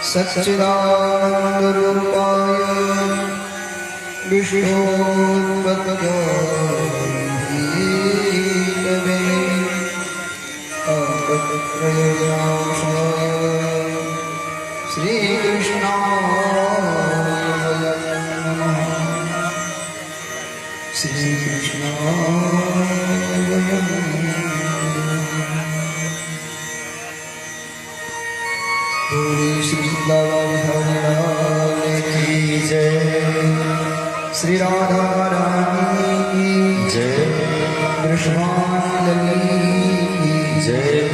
सच्चिदानंदरूपाय विष्णुपत्याय अमृतप्रयोजनाय श्रीकृष्णाय नमः। श्रीकृष्णाय श्री बिहारी की जय। श्री राधा रानी की जय। कृष्णानंदी की जय।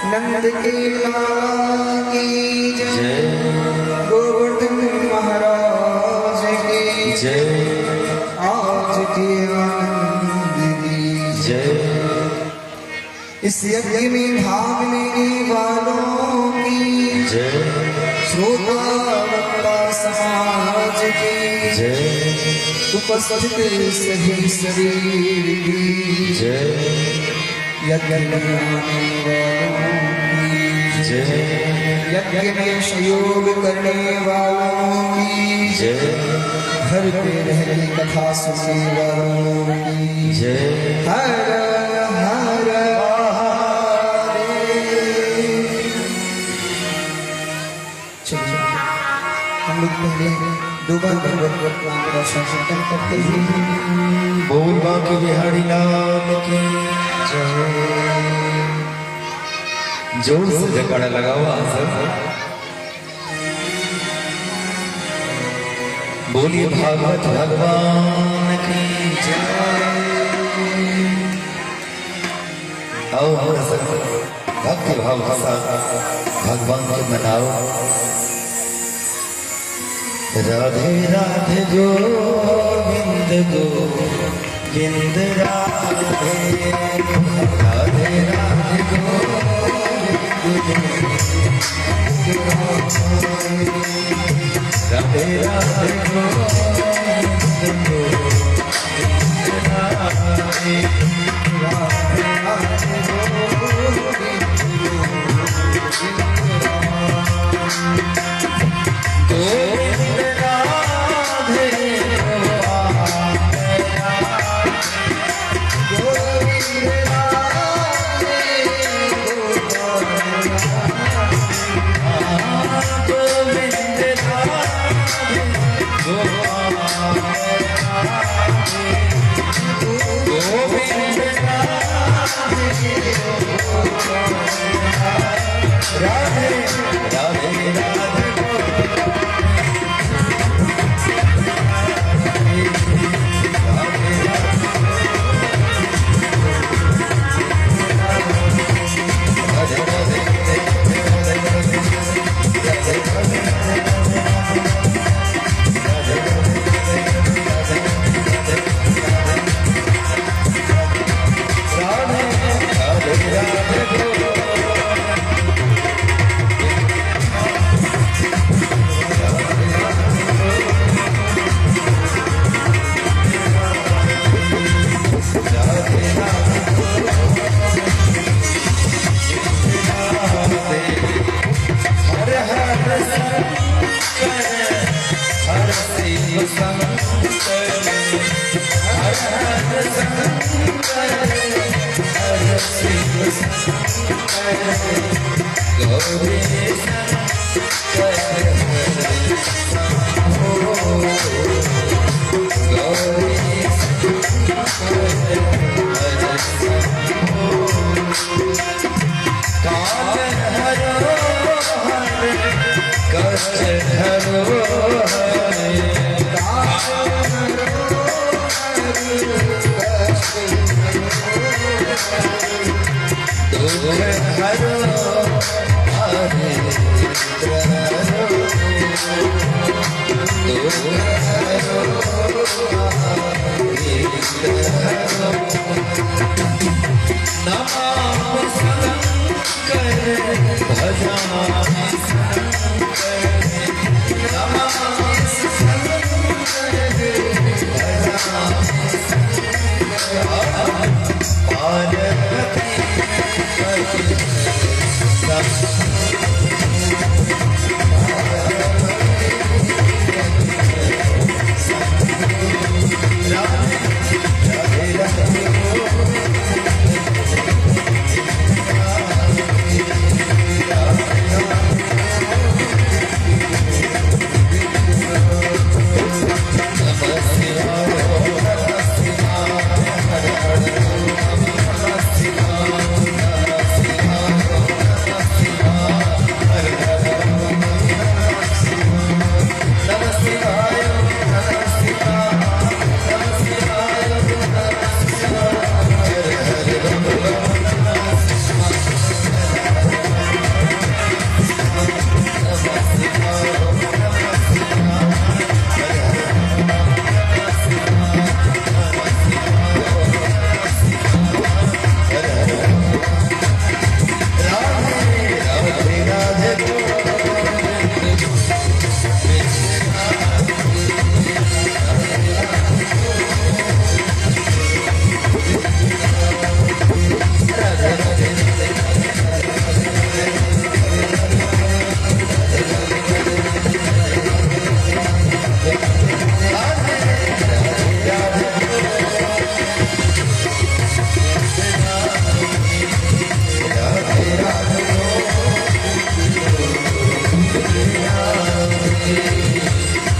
नंद के लाल की जय। गोवर्धन महाराज की जय। आज के आनंद की जय। इस यज्ञ में भाग लेने वालों की जय। श्रोता वक्ता समाज की जय। उपस्थित सभी शरीर की जय। यज्ञ बनाने वालों की जय। यज्ञ में सहयोग करने वालों की जय। घर पे रहने कथा सुनने वालों की जय। हर हर हम लोग पहले दो बार भगवत नाम का संकीर्तन करते हैं। बोल बाकी बिहारी लाल की जय। जोर से जयकारा लगाओ सब। बोलिए भागवत भगवान की जय। आओ हम सब भक्ति भाव के साथ भगवान को मनाओ। राधे राधे गोविंद गोविंद राधे। राधे राधे गोविंद राधे राधे गोविंद राधे। राधे राधे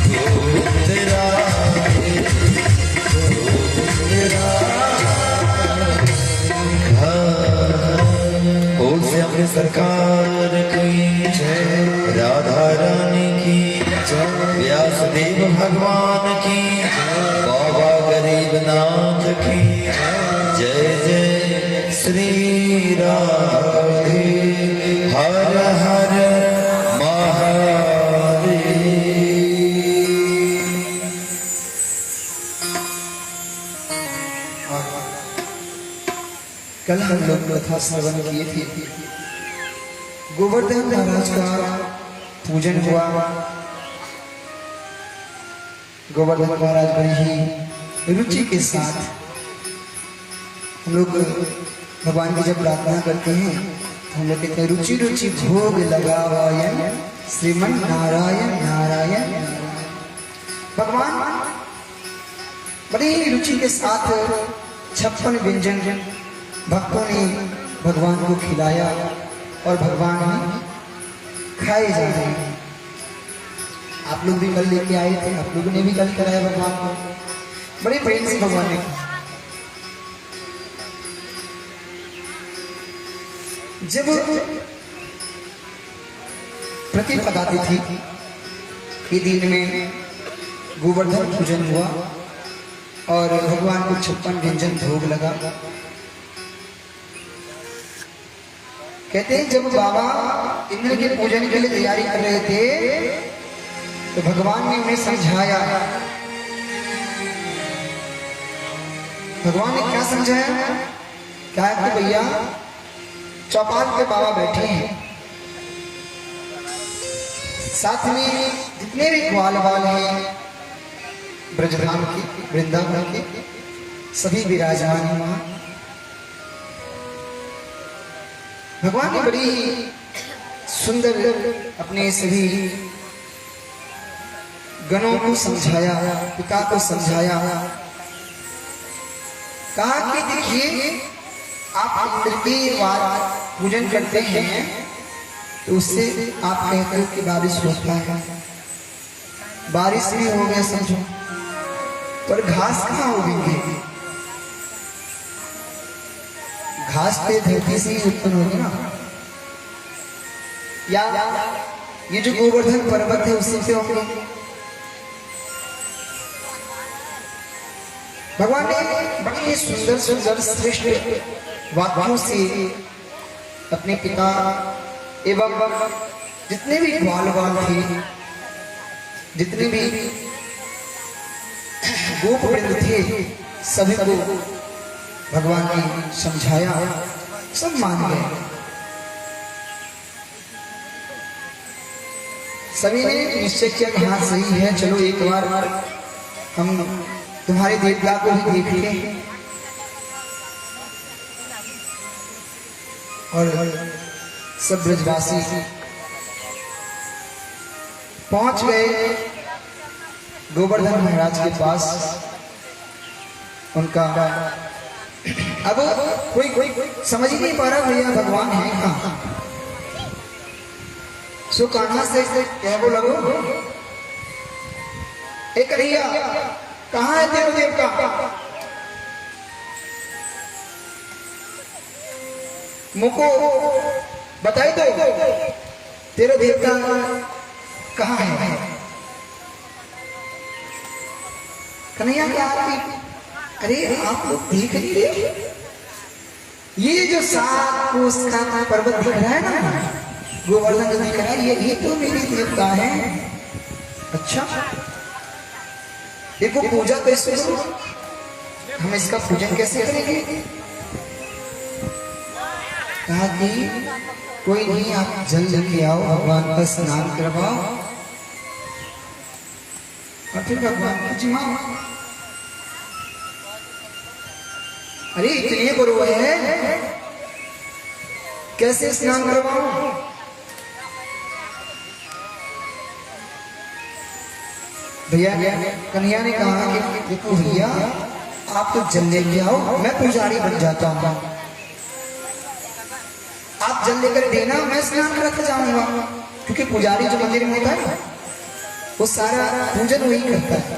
गोविंद राधे गोविंद राधे। बोल से अपने सरकार की जय, राधा रानी की जय, व्यासदेव भगवान की, बाबा गरीबनाथ की जय जय। श्री राधे हर हर कल हम लोग कथा श्रवण किए थे, गोवर्धन महाराज का पूजन हुआ। गोवर्धन महाराज बड़ी ही रुचि के साथ हम लोग भगवान की जब प्रार्थना करते हैं तो हम लोग कहते हैं रुचि रुचि भोग लगावायन श्रीमन नारायण नारायण। भगवान बड़ी ही रुचि के साथ 56 व्यंजन भक्तों ने भगवान को खिलाया और भगवान ही खाए जा रहे हैं। आप लोग भी कल लेके आए थे, आप लोगों ने भी कल कराया भगवान को, बड़े प्रेम से भगवान ने। जब प्रतिपदाती थी कि दिन में गोवर्धन पूजन हुआ और भगवान को 56 व्यंजन भोग लगा। कहते हैं जब बाबा इंद्र के पूजन के लिए तैयारी कर रहे थे तो भगवान ने उन्हें समझाया। भगवान ने क्या समझाया? क्या है कि भैया चौपाल पे बाबा बैठे हैं, साथ में जितने भी ग्वाल बाल हैं ब्रजधाम के, वृंदावन के, सभी विराजमान हैं वहां। भगवान ने बड़ी सुंदर अपने सभी गणों को समझाया, पिता को समझाया। कहा कि देखिए आप इंद्र की पूजन करते हैं तो उससे आप कहते हो कि बारिश होता है, बारिश भी हो गया समझो, पर घास कहाँ उगेगी? घास पे धरती से ही उत्पन्न होगी ना, या ये जो गोवर्धन पर्वत है उससे से होंगे। भगवान ने बड़ी ही सुंदर सुंदर श्रेष्ठ वाक्यों से अपने पिता एवं जितने भी ग्वाल बाल थे, जितने भी गोप वृंद थे, सभी को भगवान ने समझाया, सब मान गए। सभी ने निश्चय किया कि हाँ सही है, चलो एक बार हम तुम्हारे देवता को भी देख लें। और सब ब्रजवासी पहुंच गए गोवर्धन महाराज के पास। उनका अब कोई समझ ही नहीं पा रहा भैया भगवान है कहाँ। सो कान्हा से क्या बोला एक कन्हैया कहाँ है देव देवता? मुझको बताई दो तेरे देवता कहाँ है? कन्हैया क्या अरे आप लोग देख नहीं रहे? ये जो 7 कोस का पर्वत दिख रहा है ना, गोवर्धन जो दिख रहा है, ये तो मेरे देवता है। अच्छा देखो पूजा कैसे, हम इसका पूजन कैसे करेंगे? कहा कि कोई नहीं, आप जल लेके आओ, भगवान का स्नान करवाओ और फिर भगवान को जिमाओ। अरे इतने बड़े हैं, कैसे स्नान करवाओ? भैया कन्हैया ने कहा कि देखो भैया आप तो जल लेके आओ, मैं पुजारी बन जाता हूँ। आप जल लेकर देना, मैं स्नान करके जाऊंगा, क्योंकि पुजारी जो मंदिर में होता है वो सारा पूजन वही करता है।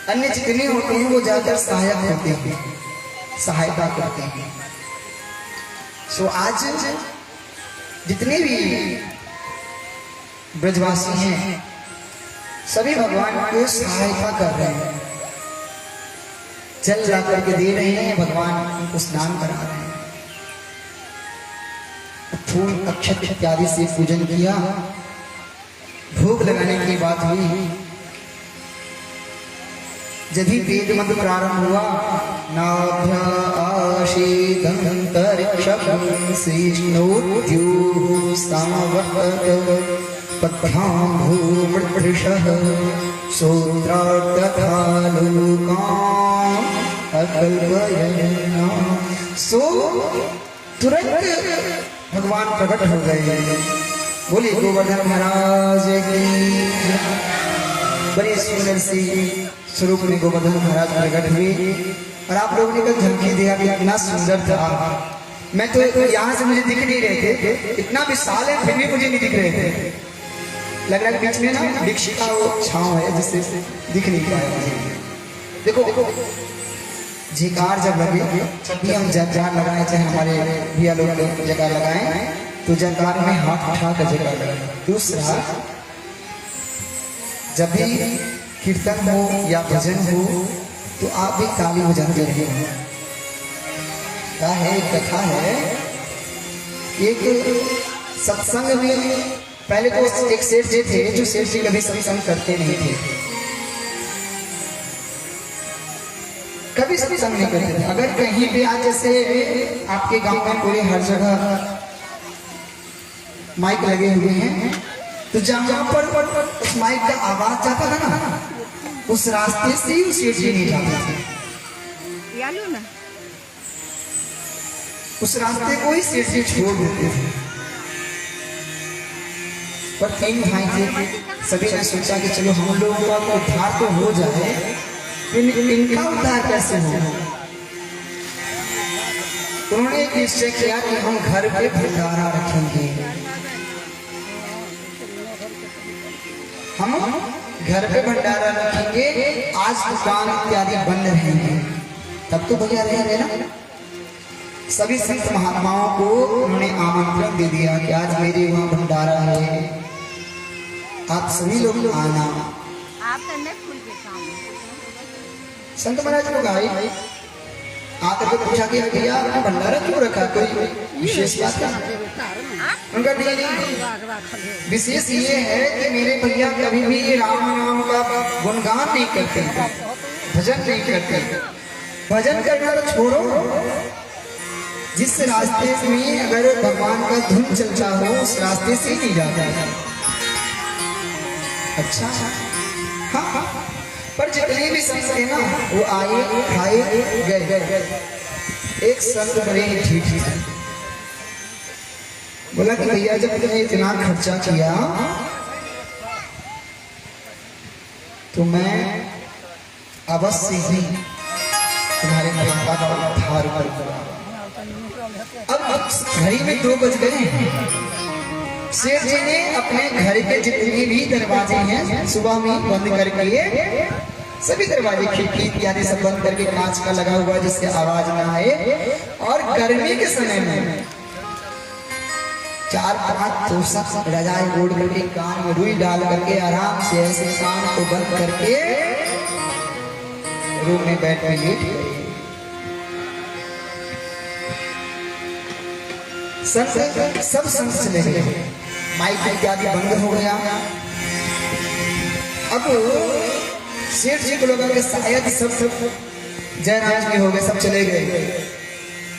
अन्य जितने होते हैं वो ज्यादातर सहायक होते हैं, सहायता करते हैं। सो आज जितने भी ब्रजवासी हैं सभी भगवान को सहायता कर रहे हैं, जल ला करके दे रहे हैं, भगवान उनको स्नान करा रहे हैं, फूल अक्षत इत्यादि से पूजन किया, भोग लगाने की बात हुई। जब ही वेद मंत्र प्रारंभ हुआ, सो तुरंत भगवान प्रकट हो गए। बोलिए गोवर्धन महाराज की। बड़ी सुंदर सी स्वरूप में गोवर्धन महाराज प्रकट हुए और आप लोगों ने कल झलकी दिया कि इतना सुंदर था। मैं तो यहाँ से मुझे दिख नहीं रहे थे, इतना विशाल है फिर भी मुझे नहीं दिख रहे थे। लग रहा है बीच में ना वृक्ष का वो छांव है जिससे दिख नहीं पाया। देखो जयकार जब लगे, जब भी हम जयकार लगाए, चाहे हमारे भैया लोग जयकार लगाए तो जयकार में हाथ उठा कर जयकार लगाए। दूसरा, जब भी कीर्तन हो या भजन हो तो आप भी ताली बजाते रहे। क्या है, एक कथा है, एक सत्संग में पहले तो एक सेठ जी थे जो सेठ जी कभी सत्संग करते नहीं थे, कभी सत्संग नहीं करते थे। अगर कहीं भी आज जैसे आपके गांव में पूरे हर जगह माइक लगे हुए हैं तो जहां पर उस माइक का आवाज जाता था ना, उस रास्ते से ही उस सेठ जी नहीं जाते थे, उस रास्ते को ही सेठ जी छोड़ देते थे। पर 3 भाई थे, सभी ने सोचा कि चलो हम लोगों का उद्धार तो हो जाए, इनका उद्धार कैसे हो। उन्होंने एक निश्चय किया कि हम घर पे भंडारा रखेंगे, हम घर पे भंडारा रखेंगे, आज दुकान इत्यादि बंद रहेंगे। तब तो भैया रहे ना। सभी संत महात्माओं को उन्होंने आमंत्रण दे दिया कि आज मेरे वहां भंडारा है, आप सभी लोग आना। संत महाराज लोग आए, आकर के पूछा कि भैया आपने भंडारा क्यों रखा, कोई विशेष बात है? उनका नहीं, विशेष ये है कि मेरे भैया कभी भी राम नाम का गुणगान नहीं करते, भजन नहीं करते। भजन करना तो छोड़ो, जिस रास्ते में अगर भगवान का धुन चलता हो उस रास्ते से नहीं जाता है। अच्छा हाँ, पर जितने भी संत थे ना वो आए, खाए, गए। एक संत बड़े ठीक है, बोला कि भैया जब तुमने इतना खर्चा किया तो मैं अवश्य ही तुम्हारे माता का उद्धार करूंगा। अब घड़ी में 2 बज गए हैं। शेर जी ने अपने घर के जितने भी दरवाजे हैं सुबह में बंद करके, सभी दरवाजे खिड़की इत्यादि सब बंद करके, कांच का लगा हुआ जिससे आवाज ना आए, और गर्मी के समय में 4-5 तोशक रजाई ओढ़ करके, कान में रुई डाल करके आराम से ऐसे कान को बंद करके रूम में बैठ के लेट गए। सब संत चले गए, माइक इत्यादि बंद हो गया। अब सेठ जी को लगा कि शायद सब जयराज में हो गए, सब चले गए,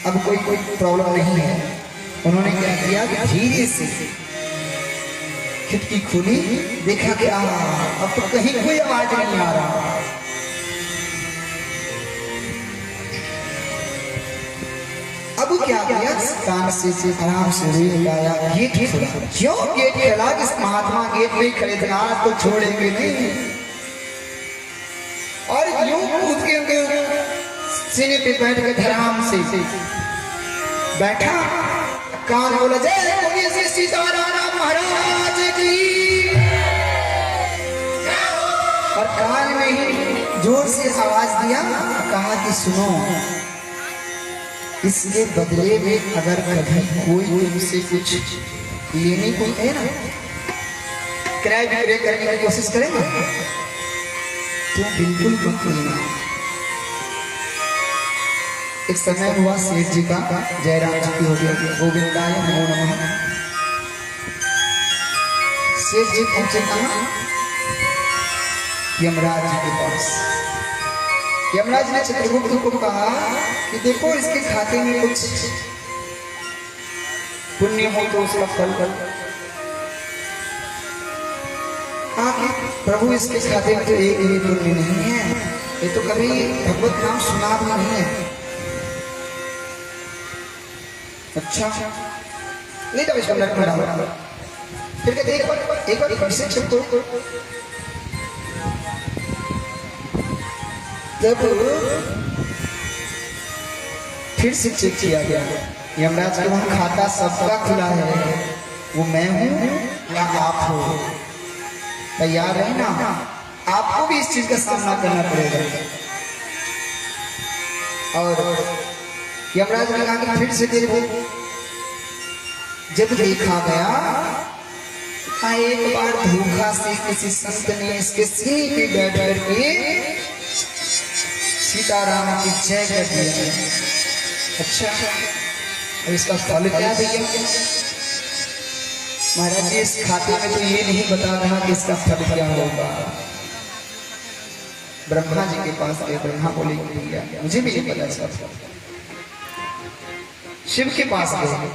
अब कोई प्रॉब्लम नहीं है। उन्होंने क्या किया, धीरे से खिड़की खुली, देखा कि अब तो कहीं कोई आवाज नहीं आ रहा। अब क्या किया, कान से आराम से गाया, गेट खोला। क्यों गेट खोला? कि महात्मा गेट में खड़े थे, आज तो छोड़ेंगे नहीं। और यूं कूद के उनके सीने पे बैठ के आराम से बैठा, कान बोला जय बोलिए श्री सीताराम महाराज की। कि सुनो, इसके बदले में अगर कभी कोई तुमसे कुछ लेने को है ना, क्रय विक्रय करने की कोशिश करेगा तो बिल्कुल मत लेना। एक समय हुआ सेठ जी का, जयराम जी की हो गया, गोविंदाय नमो नमः। सेठ जी पहुंचे कहाँ? यमराज जी के पास। यमराज ने चित्रगुप्त को कहा कि देखो इसके खाते में कुछ पुण्य हो तो उसका फल कर। प्रभु इसके खाते में तो एक भी पुण्य नहीं है, ये तो कभी भगवत नाम सुना भी नहीं है। अच्छा नहीं तो विश्वनाथ महाराज फिर कहते एक बार से चुप को जब फिर से चेक किया गया, यमराज के वहां खाता सबका खुला है, वो मैं हूं या आप हो, तैयार है ना? आपको भी इस चीज का सामना करना पड़ेगा। और यमराज ने कहा कि फिर से देखो। जब देखा गया, एक बार धोखा से किसी संत ने इसके सीने पे बैठ करके सीताराम की जय कर दिया। अच्छा, और इसका फल क्या भैया? महाराज जी इस खाते में तो ये नहीं बता रहा कि इसका फल क्या होगा। ब्रह्मा जी के पास गए, ब्रह्मा बोले भैया मुझे भी नहीं पता इसका फल। शिव के पास गए,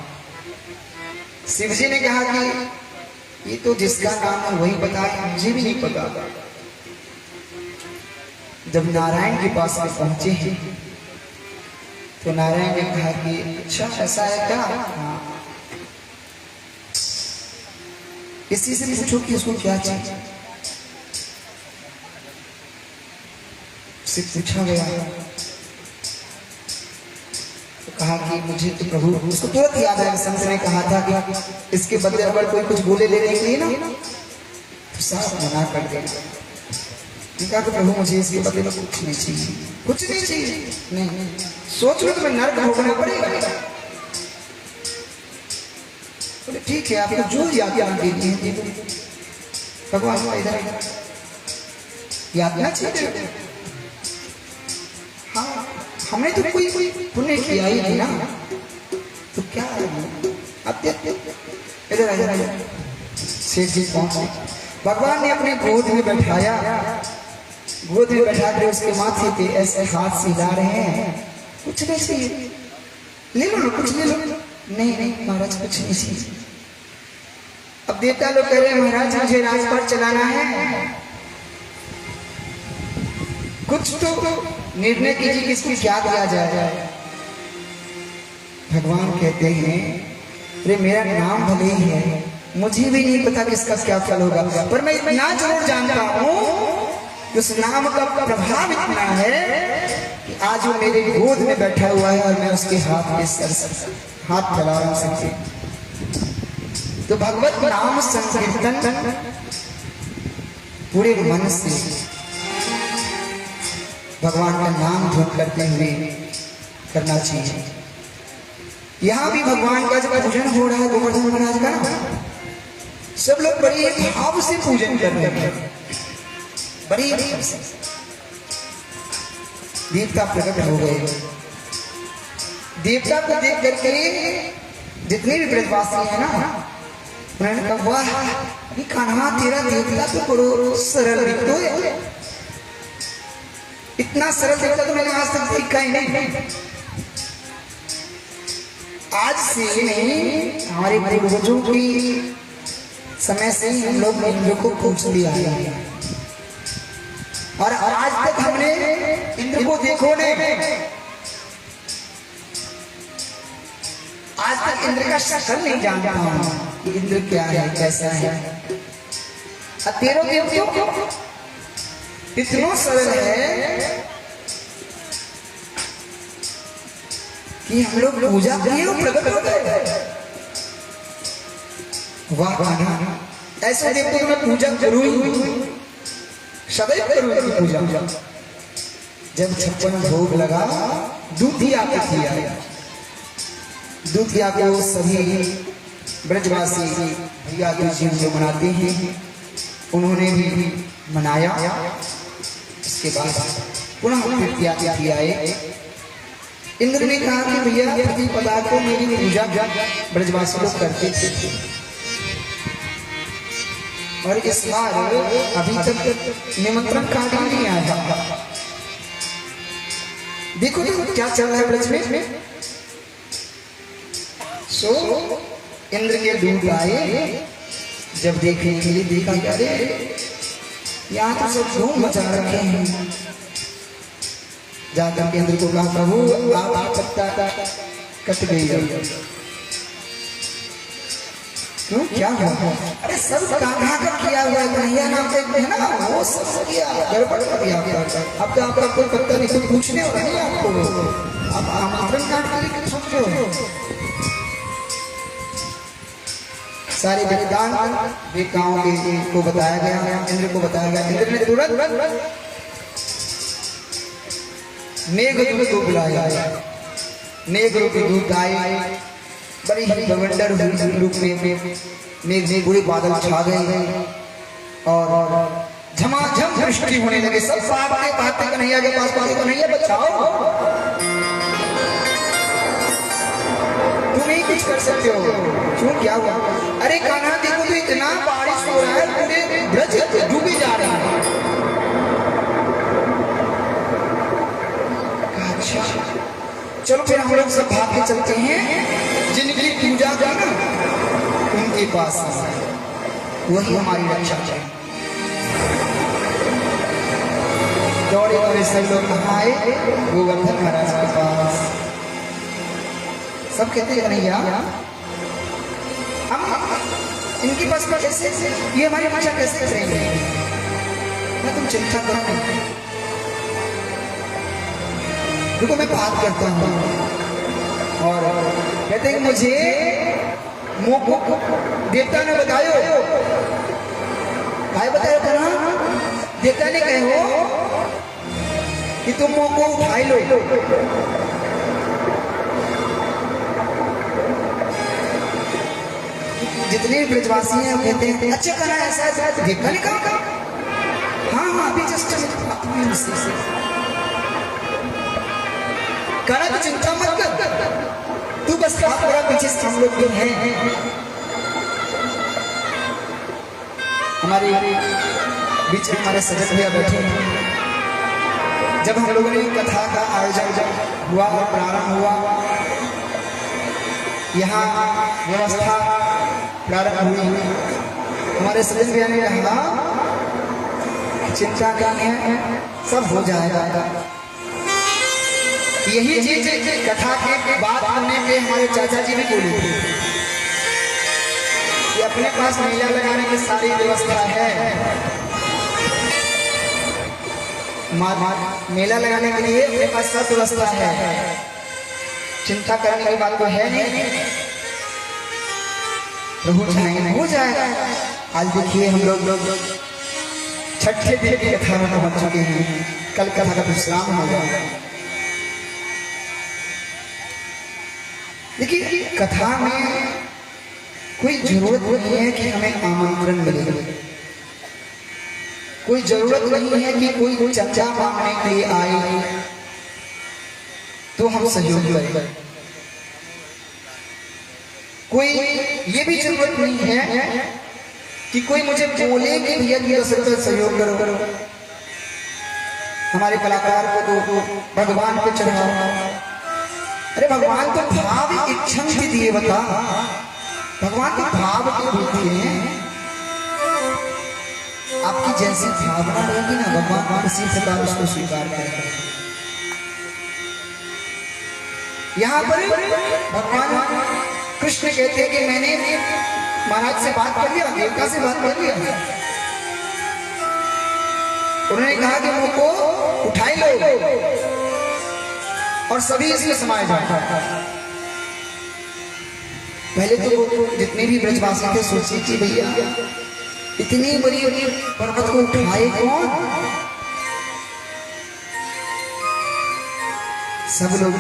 शिव जी ने कहा कि ये तो जिसका नाम है वही बता, मुझे भी नहीं पता। जब नारायण के पास में पहुंचे हैं तो नारायण ने कहा कि अच्छा ऐसा है क्या? हाँ। इसी से पूछो कि उसको क्या चाहिए। उससे पूछा गया तो कहा कि मुझे तो प्रभु, उसको तुरंत याद आया संत ने कहा था कि इसके बदले अगर कोई कुछ बोले लेने के लिए ना तो साफ मना कर देना। कहा कि प्रभु मुझे इसके बदले में कुछ नहीं चाहिए, कुछ नहीं चाहिए। नहीं सोच लो तुम्हें नर्क भोगना पड़ेगा। बोले ठीक है, आपको जो याद दे दिए भगवान इधर याद ना चाहिए। हाँ हमने तो कोई पुण्य किया ही नहीं ना, तो क्या अब इधर इधर सेठ जी पहुंचे, भगवान ने अपने गोद में बैठाया, गोद में बैठा कर उसके माथे पे ऐसे हाथ से हिला रहे हैं। कुछ नहीं चाहिए, ले लो कुछ ले लो। नहीं नहीं महाराज कुछ नहीं चाहिए। अब देवता लोग कह रहे हैं महाराज मुझे राजपाट चलाना है, कुछ तो निर्णय कीजिए कि इसको क्या दिया जाए। भगवान कहते हैं अरे मेरा नाम भले ही है, मुझे भी नहीं पता कि इसका क्या फल होगा, पर मैं इतना जरूर जानता हूं उस नाम का प्रभाव इतना है कि आज वो मेरे गोद में बैठा हुआ है और मैं उसके हाथ में सर हाथ फैला रहा हूं। तो भगवत नाम संकीर्तन पूरे मन से भगवान का नाम धुन करते हुए करना चाहिए। यहाँ भी भगवान का जब पूजन हो रहा है गोवर्धन महाराज का ना, सब लोग बड़े भाव से पूजन कर रहे हैं, बड़ी देवता प्रकट हो गए। देवता को देख करके जितने भी ब्रजवासी है ना, उन्होंने कहा वाह कान्हा तेरा देवता तो बड़ो सरल दिखतो है, इतना सरल देवता तो मैंने आज तक देखा ही नहीं। आज से नहीं, हमारे पूर्वजों की समय से ही हम लोग इंद्र को पूछ लिया है और आज तक हमने इंद्र को देखो नहीं, आज तक इंद्र का शक्ल नहीं जानता हूं कि इंद्र क्या है कैसा है। तेरह देवताओं इतना सरल है कि हम लोग पूजा किए प्रकट हो गए। वाह ऐसे देवताओं में पूजा जरूर सदैव करूँ पूजा। जब 56 भोग लगा, दूधिया को किया। दूधिया को सभी ब्रजवासी भैया दूजी जो मनाते हैं उन्होंने भी मनाया। इसके बाद पुनः तृतीया तिथि आए। इंद्र ने कहा कि भैया प्रतिपदा को मेरी पूजा ब्रजवासी लोग करते थे और इस बार अभी तक निमंत्रण कार्ड ही नहीं आया। देखो तो क्या चल रहा है ब्रज में। सो इंद्र के दूत आए, जब देखने के लिए देखा क्या रे यहाँ तो सब धूम मचा रखे हैं। जाकर के इंद्र को कहा प्रभु आप पत्ता कट गई है। क्यों क्या हुआ? अरे सब कान्हा का किया हुआ है, कन्हैया नाम का है ना, वो सब किया गड़बड़ कर दिया। अब तो आपका कोई पत्ता नहीं, तो पूछने वाला नहीं आपको। आप आमंत्रण कार्ड के लिए सोच रहे हो? सारे बलिदान देवताओं के को बताया गया, इंद्र को बताया गया। इंद्र ने तुरंत मेघदूत को बुलाया। मेघदूत के दूत आए, बड़ी ही बवंडर रूप में मेघ पूरे बादल छा गए और झमाझम वृष्टि होने लगे। सब पाते कन्हैया के पास पाते, कन्हैया बचाओ, तुम ही कुछ कर सकते हो। क्यों क्या हुआ? अरे कान्हा देखो तो इतना बारिश हो रहा है, पूरे ब्रज डूबे जा रहा है। अच्छा चलो फिर हम लोग सब भाग के चलते हैं, जिनकी पूजा का ना उनके पास, वही हमारी रक्षा करें। दौड़े दौड़े सब लोग कहाँ आए? गोवर्धन महाराज के पास। सब कहते हैं कन्हैया हम इनके पास कैसे, ये हमारी रक्षा कैसे करेंगे? मैं तुम चिंता करो नहीं, देखो मैं बात करता हूँ। और कहते हैं मुझे मोको देवता ने बतायो, भाई बतायो करा, देवता ने कहे हो कि तुम मोको उठाई लो। जितने ब्रजवासी हैं कहते हैं अच्छा करा, ऐसा देवता ने कहा। हाँ अभी जस्ट करा, तो चिंता मत कर, तू बस थोड़ा पीछे से हम लोग हैं। हमारे बीच में हमारे सजग भैया बैठे हैं। जब हम लोगों ने कथा का आयोजन हुआ और प्रारंभ हुआ, यहाँ व्यवस्था प्रारंभ हुई, हमारे सजग भैया ने कहा चिंता नहीं है, सब हो जाएगा। यही चीज कथा के बात करने पे हमारे चाचा जी भी बोले थे कि अपने पास मेला लगाने की सारी व्यवस्था है। मेला लगाने के लिए अपने पास सब व्यवस्था है, चिंता करने की बात तो है नहीं। प्रभु चाहेंगे हो जाएगा। आज देखिए हम लोग छठे दिन की कथा में पहुंच चुके हैं, कल कथा का विश्राम होगा। देखिए कथा में कोई जरूरत नहीं है कि हमें आमंत्रण मिले, कोई जरूरत नहीं है कि कोई चर्चा मांगने के लिए आए तो हम सहयोग करें। कोई ये भी जरूरत नहीं है कि कोई मुझे बोले कि भैया ये सहयोग करो। हमारे कलाकार को तो भगवान पे चढ़ाओ। अरे भगवान तो भाव इच्छा दिए, बता भगवान तो भाव के देते हैं। आपकी जैसी भावना रहेगी ना, भगवान उसी प्रकार उसको स्वीकार करेंगे। यहाँ पर भगवान कृष्ण कहते हैं कि मैंने महाराज से बात कर लिया, देवता से बात कर लिया। उन्होंने कहा कि मुझको उठाई लो और सभी इसमें समाये जाए। पहले तो जितने भी ब्रजवासी थे सोचे कि भैया इतनी बड़ी पर्वत को उठाए कौन? सब लोग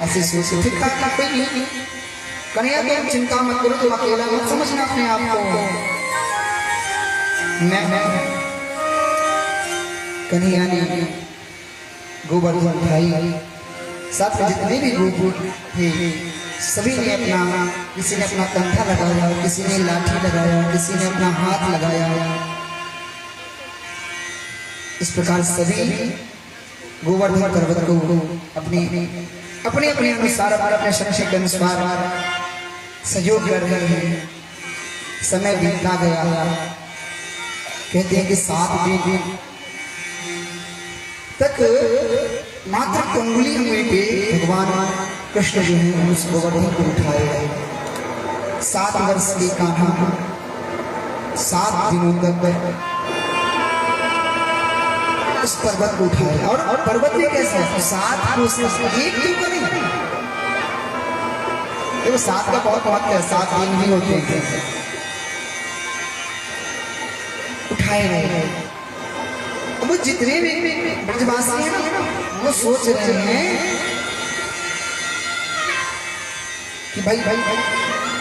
ऐसे सोचे फिर कहा कोई नहीं कन्हैया तुम चिंता मत करो, तुम अकेला मत समझना अपने आप को। मैं कन्हैया ने गोवर्धन भाई साथ में जितने भी गोप थे सभी ने अपना, किसी ने अपना कंधा लगाया, किसी ने लाठी लगाया, किसी ने अपना हाथ लगाया। इस प्रकार सभी गोवर्धन पर्वत को अपने अपने अपने अनुसार अपने शक्ति के अनुसार सहयोग कर रहे हैं। समय बीतता गया, कहते हैं कि 7 दिन तक मात्र कंगुली अंगुली पे भगवान कृष्ण जो है उस गोवर्धन को उठाए। 7 वर्ष के कान्हा 7 दिनों तक उस पर्वत को उठाया। और पर्वत में कैसा है 7 कोस एक दिन का नहीं, देखो 7 का बहुत महत्व है, 7 दिन भी होते हैं। उठाए रहे, अब वो जितने भी ब्रजवासी हैं ना वो सोच रहे हैं कि भाई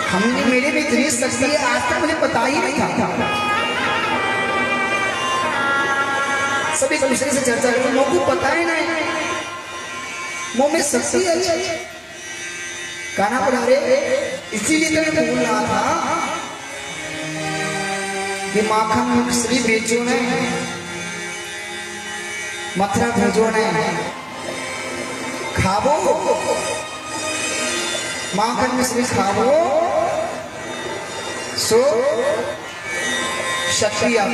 हमने, मेरे में इतनी शक्ति है, आज तक मुझे पता ही नहीं था। सभी दूसरे से चर्चा करते, लोगों को पता ही नहीं मुंह में शक्ति है। काना पड़ा रहे, इसीलिए तो मैं बोल रहा था कि माखन श्री बेचो ने, मथुरा भेजो ने, खाबो माखन मिश्री खाबो सो शक्ति आ।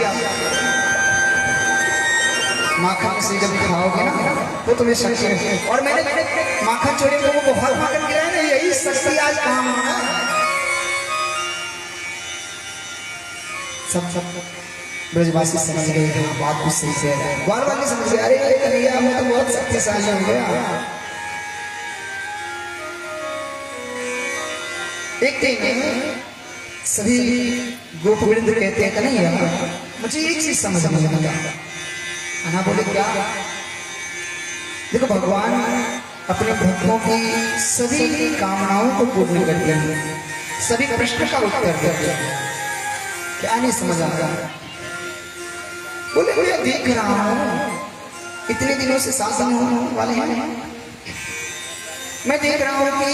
माखन मिश्री जब खाओगे ना तो तुम्हें शक्ति है। और मैंने माखन चोरी को बहुत माखन गिरा है ना, यही शक्ति आज काम होना है। सब ब्रजवासी समझ गए, हाँ बात कुछ सही से है। बार बार समझ गए, अरे कन्हैया मैं तो बहुत शक्तिशाली हो गया। एक दिन सभी गोपवृंद कहते हैं कन्हैया मुझे एक चीज समझ नहीं आता। अन्ना बोले क्या? देखो भगवान अपने भक्तों की सभी कामनाओं को पूर्ण करते हैं, सभी प्रश्न का उत्तर देते हैं। क्या नहीं समझ आ रहा? बोले मैं देख रहा हूं इतने दिनों से शासन होने वाले हैं, मैं देख रहा हूं कि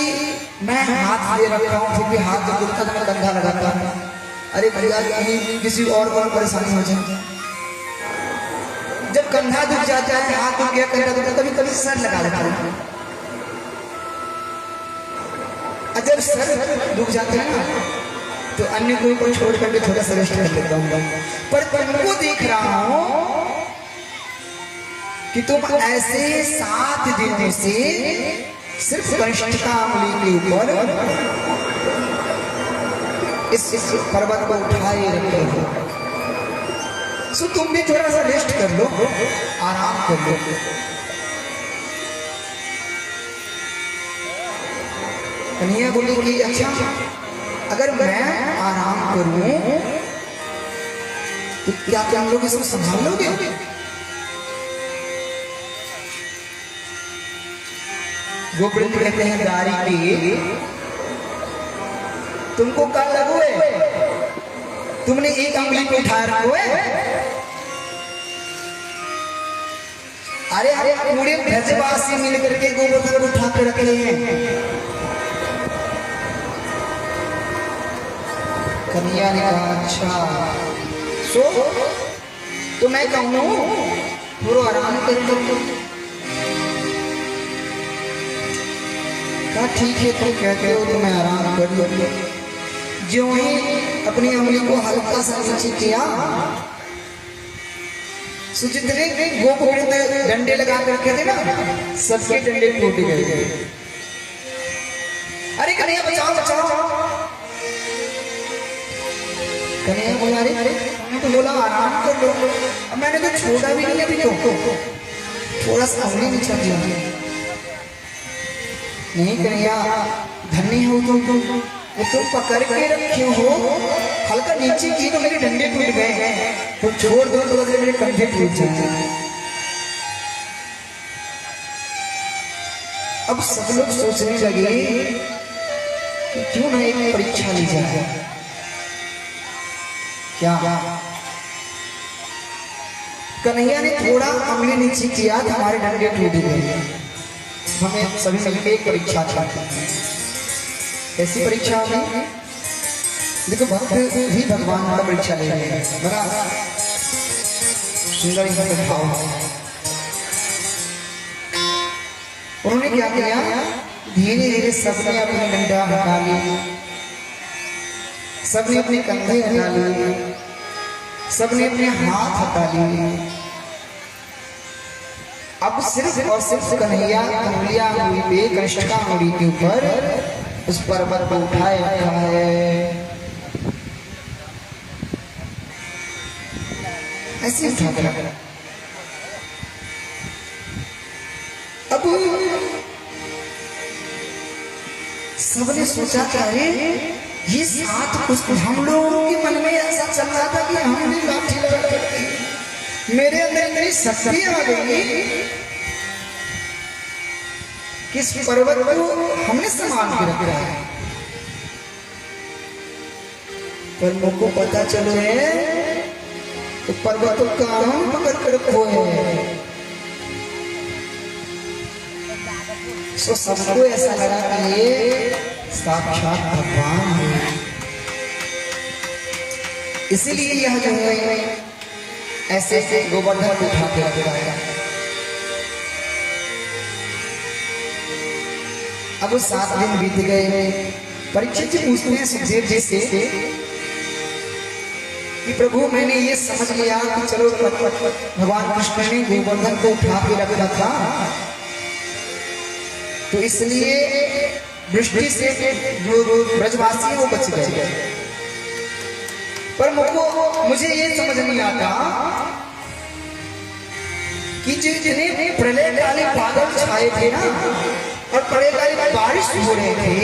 मैं हाथ दे रखा हूं फिर भी हाथ जब दुखता तो मैं कंधा लगाता हूं। अरे भैया कहीं किसी और को परेशानी हो जाए, जब कंधा दुख जाता है, हाथ दुख गया, कंधा दुख, कभी कभी सर लगा लेता हूं। जब सर दुख जाते हैं ना तो अन्य कोई को छोड़ करके थोड़ा सा रेस्ट कर लेता हूँ। पर तुमको देख रहा हूं कि तुम ऐसे 7 दिनों से सिर्फ कनिष्ठिका अंगुली के ऊपर इस पर्वत को उठाए रखे हो। सो तुम भी थोड़ा सा रेस्ट कर लो, आराम कर लो। कन्हैया बोली कि अच्छा अगर मैं आराम करूं तो क्या तुम लोग इसको संभाल लोगे? गोपवृंद कहते हैं दारी के तुमको कल लगो है, तुमने एक अंगुली को उठा रखो है। अरे अरे पूरे ब्रजवासी मिल करके गोवर्धन को उठा के रखे हैं। कन्हैया ने कहा अच्छा सो तो मैं कहूँ थोड़ा आराम कर लो। कहा ठीक है तुम कहते हो तो मैं आराम कर लूँ। जो ही अपनी उंगली को हल्का सा नीचे किया, जितने गोपवृंद डंडे लगा कर रखे थे ना सबके डंडे टूट गए। अरे कन्हैया बचाओ बचाओ। कन्हैया बोला अरे मैंने तो बोला आराम कर लो, अब मैंने तो छोड़ा भी नहीं अभी तो थोड़ा सा उंगली नीचा दिया। नहीं कन्हैया धन्य हो तुम, वो तुम पकड़ के रखे हो, हल्का नीचे की तो मेरे डंडे टूट गए, तो छोड़ दो तो मेरे कंधे टूट जाएंगे। अब सब लोग सोचने लगे कि क्यों ना एक परीक्षा ली जाए। क्या कन्हैया ने थोड़ा उंगली नीचे किया तो हमारे डंडे टूट गए। हमें सभी मिलकर एक परीक्षा चाहते हैं। ऐसी परीक्षा में देखो भक्त भी भगवान का परीक्षा ले रहे हैं। बड़ा सुंदर इसमें भाव है। उन्होंने क्या किया, धीरे धीरे सबने अपनी डंडा हटा ली, सबने अपने कंधे हटा लिए, सबने अपने हाथ हटा लिए। अब सिर्फ और सिर्फ कन्हैया उंगलियां अंगुली पे, कनिष्ठा अंगुली के ऊपर उस पर्वत को उठाए रखा है। ऐसे उठा कर अब सबने सोचा था, अरे ये साथ कुछ हम लोगों के मन में ऐसा चल रहा था कि हमने लाठी लगा करके मेरे अंदर इतनी शक्ति आ गई कि इस पर्वत को हमने संभाल के रखा है। पर मुझको पता चलो है तो पर्वत का हम पकड़ कर रखो है। सो सबको ऐसा लगा कि ये साक्षात भगवान है, इसीलिए यह जो है ऐसे ऐसे गोवर्धन को उठा के रखा है। अब 7 दिन बीत गए। परीक्षित जी पूछते हैं सुखदेव जी से कि प्रभु मैंने ये समझ लिया कि चलो भगवान कृष्ण ने गोवर्धन को उठा के रखा था तो इसलिए दृष्टि से जो ब्रजवासी वो बच गए, पर मुझे ये समझ नहीं आता कि जिन्हें प्रलय काले बादल छाए थे ना और प्रलय काले बारिश हो रहे थे,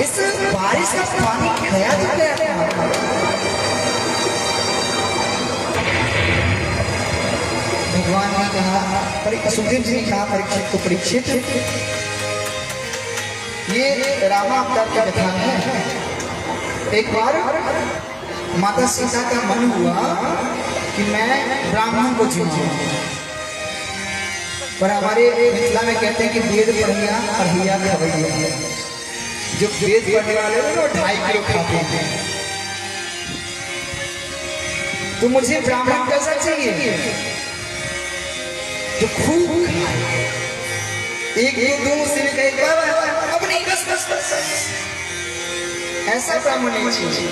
इस बारिश का पानी गया तो गया। भगवान ने कहा, सुखदेव जी ने कहा परीक्षित को, परीक्षित ये रामावतार की कथा है। एक बार माता सीता का मन हुआ कि मैं ब्राह्मण को जीऊं, पर हमारे मिथिला में कहते हैं कि वेद पढ़िया अढ़िया खवैया, जो वेद पढ़ने वाले हैं वो 2.5 किलो खाते हैं, तो मुझे ब्राह्मण कैसा चाहिए जो खूब खाए, एक दो से कहे अब नहीं बस बस बस, ऐसा ब्राह्मण नहीं चाहिए,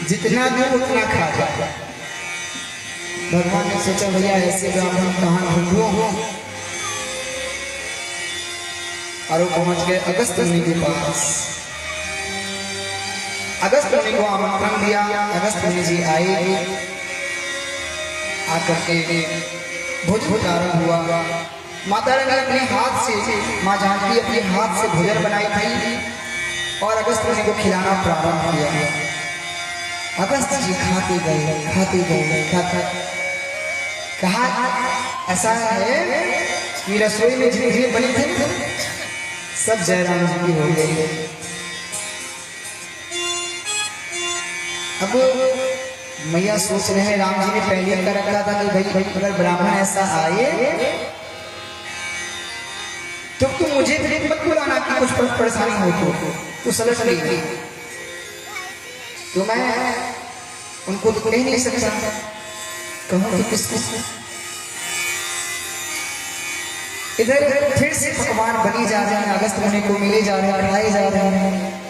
जितना दो उतना खा जाए। भगवान ने सोचा भैया ऐसे ब्राह्मण कहाँ ढूंढूं, और वो पहुंच गए अगस्त मुनि के पास। अगस्त मुनि को आमंत्रण दिया। अगस्त मुनि जी आए, आकर के भोजन प्रारंभ हुआ। माता रानी ने अपने हाथ से, माँ जानकी अपने हाथ से भोजन बनाई थी और अगस्त मुनि को खिलाना प्रारंभ किया। अगस्त जी खाते गए कहा ऐसा है कि रसोई में जितने बने थे सब जयराम जी की हो गई। अब मैया सोच रहे हैं, राम जी ने पहले कर रखा था कि भाई अगर ब्राह्मण ऐसा आए तो तुम मुझे मत बुलाना कि कुछ परेशानी हो तो सलट लेगी, तो मैं उनको तो कह नहीं सकता, कहूँ तो किसको। इधर फिर से पकवान बनी जा रहे हैं, अगस्त मुनि को मिले जा रहे हैं, खाए जा रहे हैं।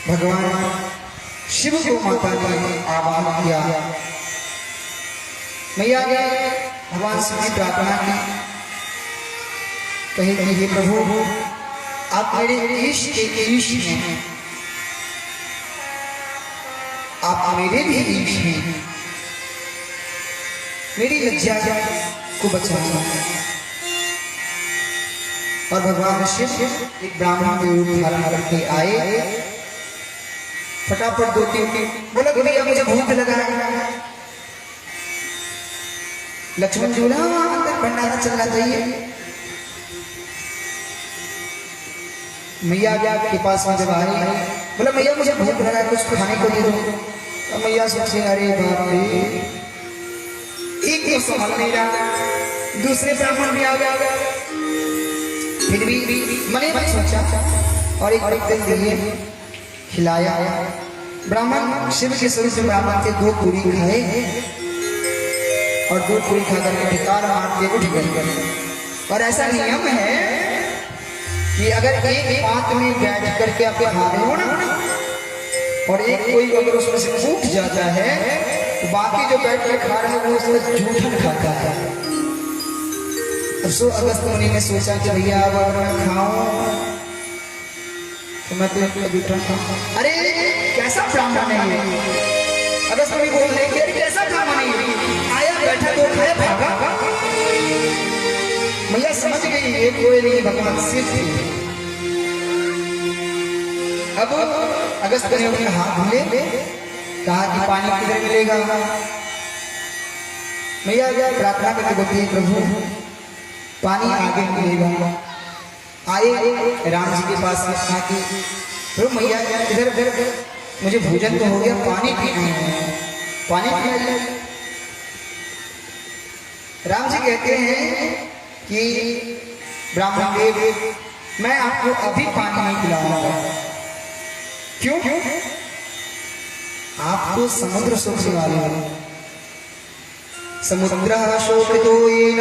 भगवान शिव को माता ने आह्वान किया। मैया ने भगवान शिव की प्रार्थना की, कहे कि हे प्रभु आप मेरे इष्ट के ईश हैं, आप मेरे भी ईश हैं, मेरी लज्जा को बचाना। और भगवान शिव एक ब्राह्मण के रूप धारण करके आए, फटाफट 2-3 बोला भैया मुझे भूख लगा है, लक्ष्मण जी बोला अंदर भंडारा चलना चाहिए। मैया के पास में जब आई, बोला मैया मुझे भूख लगा है, कुछ खाने को दे दो। तो मैया सोचे अरे बाप रे, एक तो संभल नहीं रहा, दूसरे ब्राह्मण भी आ गया। फिर भी मने मन सोचा और एक दिन दिए खिलाया। ब्राह्मण शिव के स्वरूप से ब्राह्मण के 2 पूरी खाए और 2 पूरी खाकर के ढिकार मार के उठ गए। और ऐसा नियम है कि अगर एक पात में बैठ करके आप खा रहे हो ना और एक कोई अगर उसमें से उठ जाता है तो बाकी जो बैठ कर खा रहे हैं वो उसमें जूठन खाता है। अब सो अगस्त मुनि ने सोचा कि भैया अब अगर मैं खाऊं तो मैं तो जूठन खाऊं। अरे कैसा ब्राह्मण है ये? अगस्त मुनि बोल रहे कि कैसा ब्राह्मण है? आया बैठा तो खाया भागा। मैया समझ गई ये कोई नहीं भगवान शिव थे। अब अगस्त ने अपने हाथ धुले, कहा कि पानी किधर मिलेगा? मैया प्रार्थना करके बोलती है प्रभु पानी आगे मिलेगा। आए राम जी के पास, कहा कि प्रभु मैया इधर मुझे भोजन तो हो गया, पानी पीना है, पानी पीना। राम जी कहते हैं कि ब्राह्मण देव मैं आपको अभी पानी नहीं पिलाऊंगा। क्यों? आपको समुद्र सोचने वाले हो। समुद्र शोकितो येन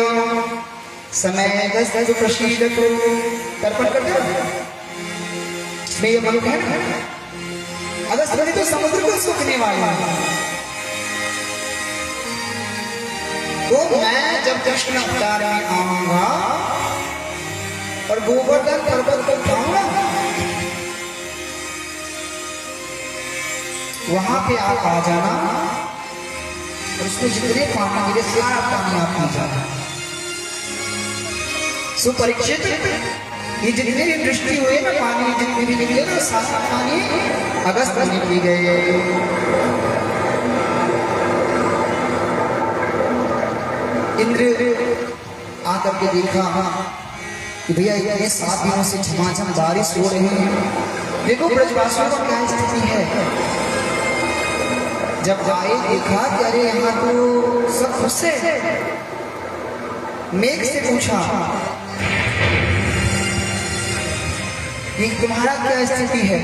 समय गस्तु प्रशीदतो। तर्पण करते हो मैं ये बोलूं है ना, अगर तो समुद्र को सूखने वाला है तो मैं जब कृष्ण अवतार में आऊंगा और गोवर्धन पर्वत को उठाऊंगा, वहां पे आप आ जाना और उसमें जितने पानी मिले सारा पानी आप पी जाना। सुपरीक्षित ये जितने भी दृष्टि हुए ना, पानी जितने भी निकले ना सारा पानी अगस्त में पी गए। इंद्र आकर के देखा कि भैया ये 7 दिनों से झमाझम बारिश हो रही है, देखो ब्रजवासियों का क्या स्थिति है। जब आए देखा कि अरे यहाँ तो सब खुश है। मेघ से पूछा कि तुम्हारा क्या स्थिति है?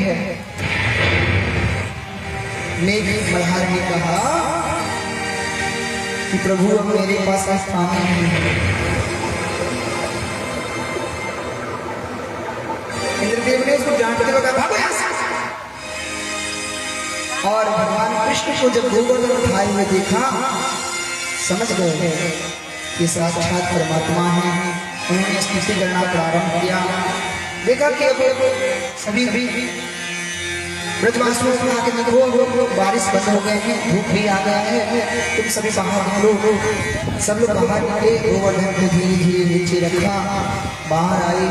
मेघ मल्हार ने कहा कि प्रभु अब मेरे पास पानी नहीं है। इंद्रदेव ने उसको डांटते हुए कहा भागो यहाँ से। और भगवान कृष्ण को जब गोवर्धन उठाए हुए देखा, समझ गए कि साक्षात परमात्मा है। उन्होंने स्तुति करना प्रारंभ किया। देखा कि अब सभी ब्रजवासियों को आके देखो बारिश बंद हो गए हैं, धूप भी आ गया है, तुम सभी बाहर निकलो। सब लोग बाहर निकले, गोवर्धन को धीरे धीरे नीचे रखा, बाहर आए।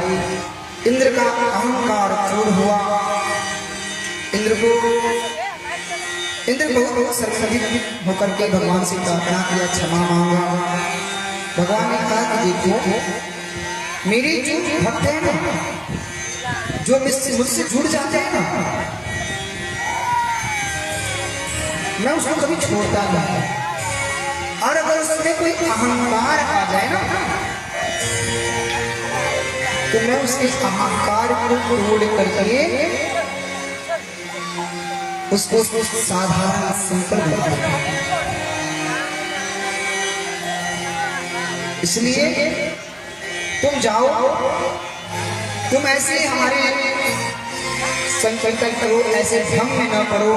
इंद्र का अहंकार चूर हुआ। इंद्र बहुत सर्वसम्मत होकर के भगवान से प्रार्थना किया, क्षमा मांगा। भगवान ने कहा कि देखो मेरे जो भक्त हैं ना, जो मुझसे जुड़ जाते हैं ना, मैं उसको कभी छोड़ता नहीं। और अगर उसमें कोई अहंकार आ जाए ना तो मैं उसके अहंकार को तोड़ करके उसको साधारण सिंपल बना देता हूं। इसलिए तुम जाओ, तुम ऐसे हमारे संकल्प करो, ऐसे भ्रम में न पड़ो,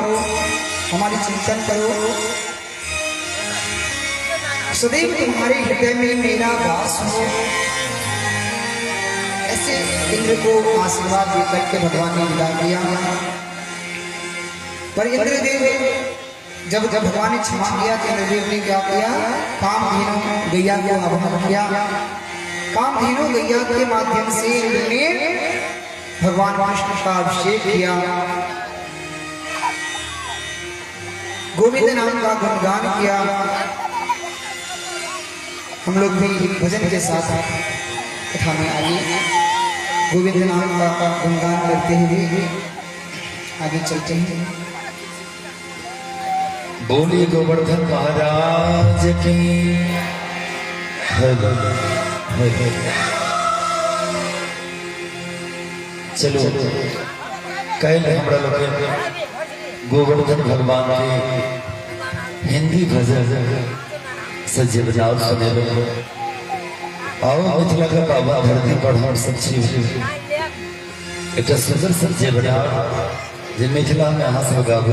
हमारी चिंतन करो। सदैव तुम्हारे हृदय में मेरा वास हो। ऐसे इंद्र को आशीर्वाद देकर के भगवान ने विदा किया। पर इंद्रदेव जब भगवान ने क्षमा किया तो इंद्रदेव ने क्या किया? कामधेनु गैया को आवाहन किया। कामधेनु गैया के माध्यम से इन्होंने भगवान कृष्ण का अभिषेक किया, गोविंद नाम का गुणगान किया। हम लोग भी एक भजन के साथ कथा में आगे गोविंद नाम का गुणगान करते हुए आगे चलते हैं। बोलिए गोवर्धन महाराज की हर हर। चलो कल हमरा लोग गोवर्धन भगवान के हिंदी भजन सजे बजाओ सुने लो। आओ मिथिला का बाबा धरती पर हम सब एक सुंदर सजे बजाओ जे मिथिला में अहाँ सब गाबू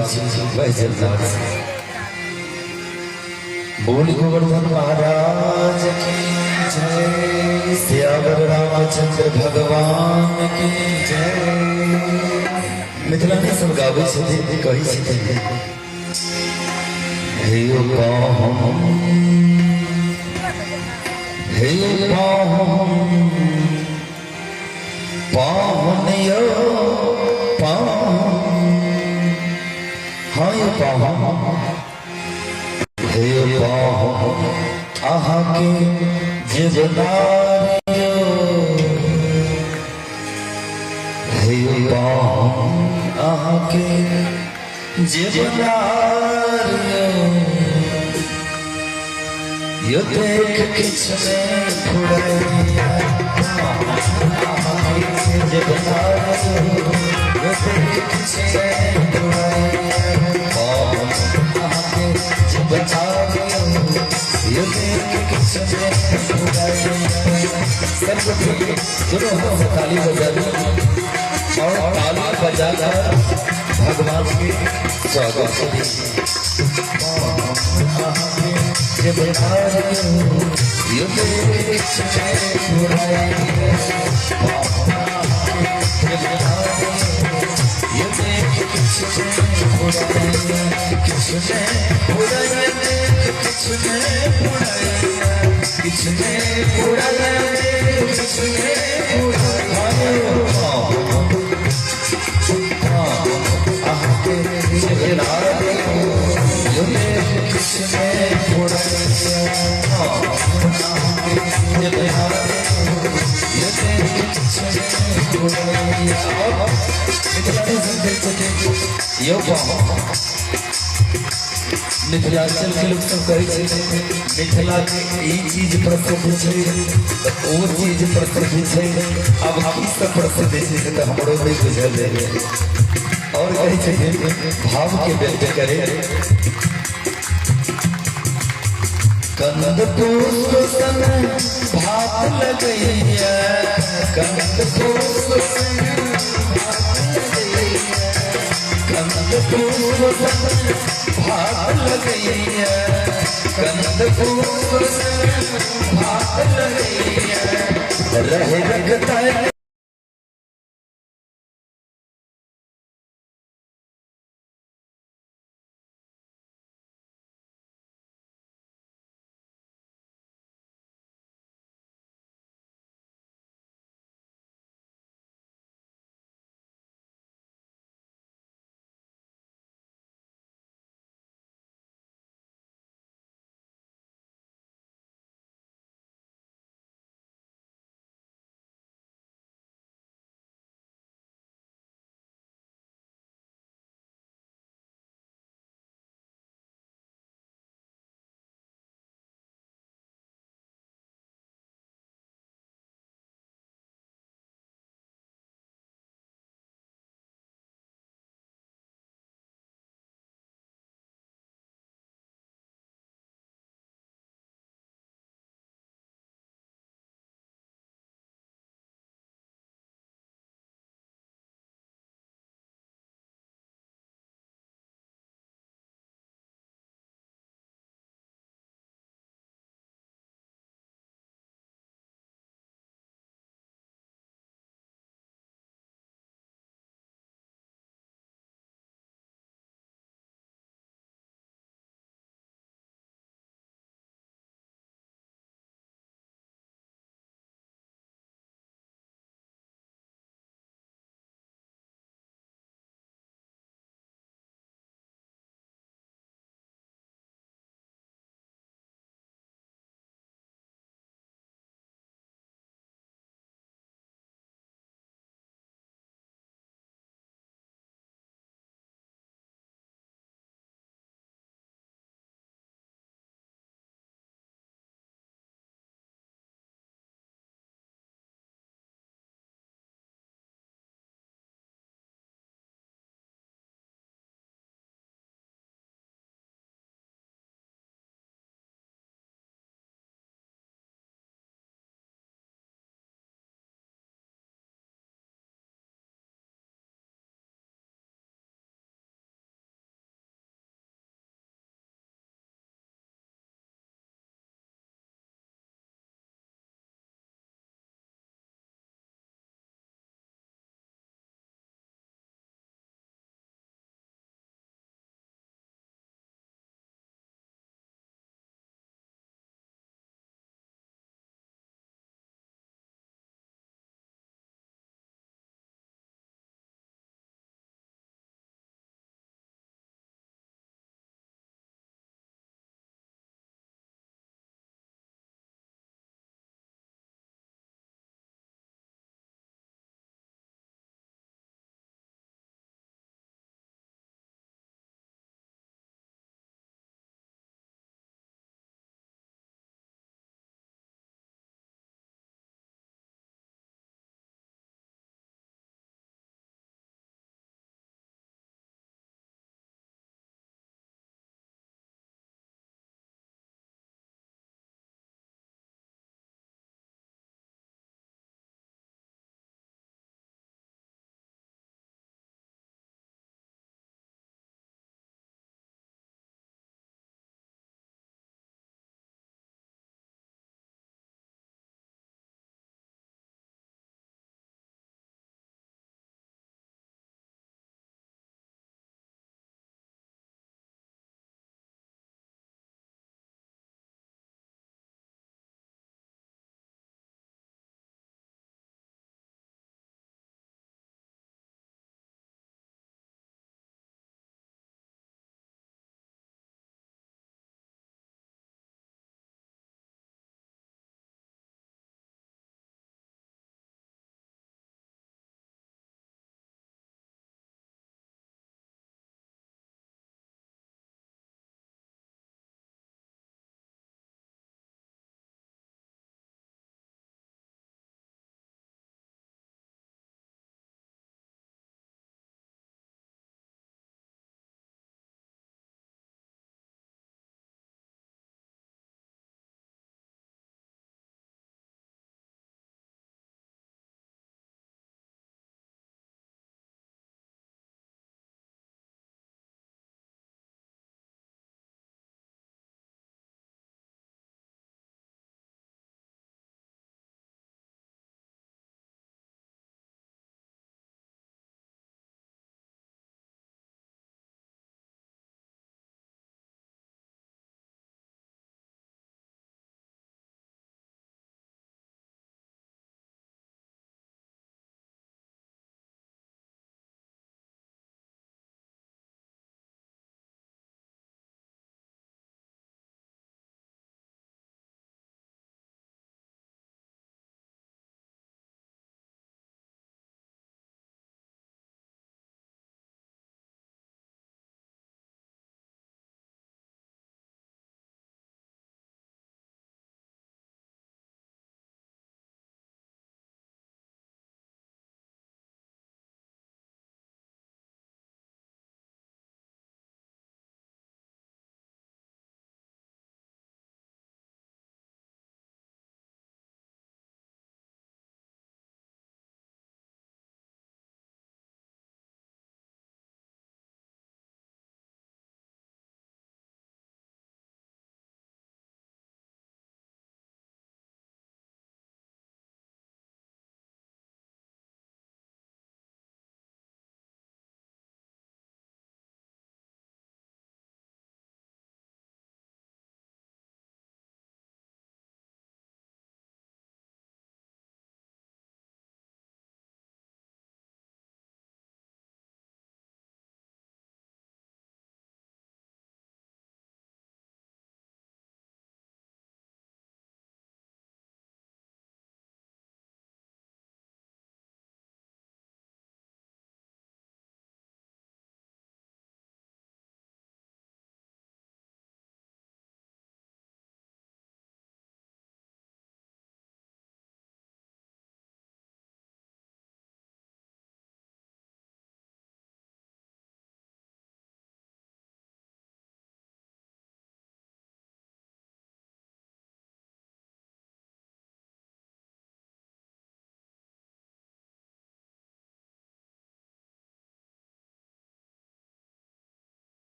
वह जलदार। बोल गोवर्धन महाराज की जय। सियावर रामचंद्र भगवान की जय। मिथिला में सब गाबू कही छथिन हे पाहुन हे पाहुन पाहुन यो पाहुन हाय पाहुन हे पाहुन आहा के जेवनारियो हे पाहुन आहा के जेवनारियो यो देख किसने फुड़ैया आहा के जेवनारियो यो देख किसने फुड़ैया आहा के जेवनारियो यो देख किसने फुड़ैया। सर्वप्रथम दोनों हाथ से ताली बजा दो और ताली बजाकर भगवान के स्वागत करें। मिथिलांचल के लोग सब कहे मिथिला के ई चीज प्रसिद्ध है तो वो चीज प्रसिद्ध है। अब हम सब प्रसिद्ध है तो हमरो नहीं बुझल है और कहे भाव के व्यक्त करे। कंद पुष्प सन भात लगैया कंद पुष्प सन कंद पुष्प सन भात लगैया कंद पुष्प सन भात लगैया रहे रखता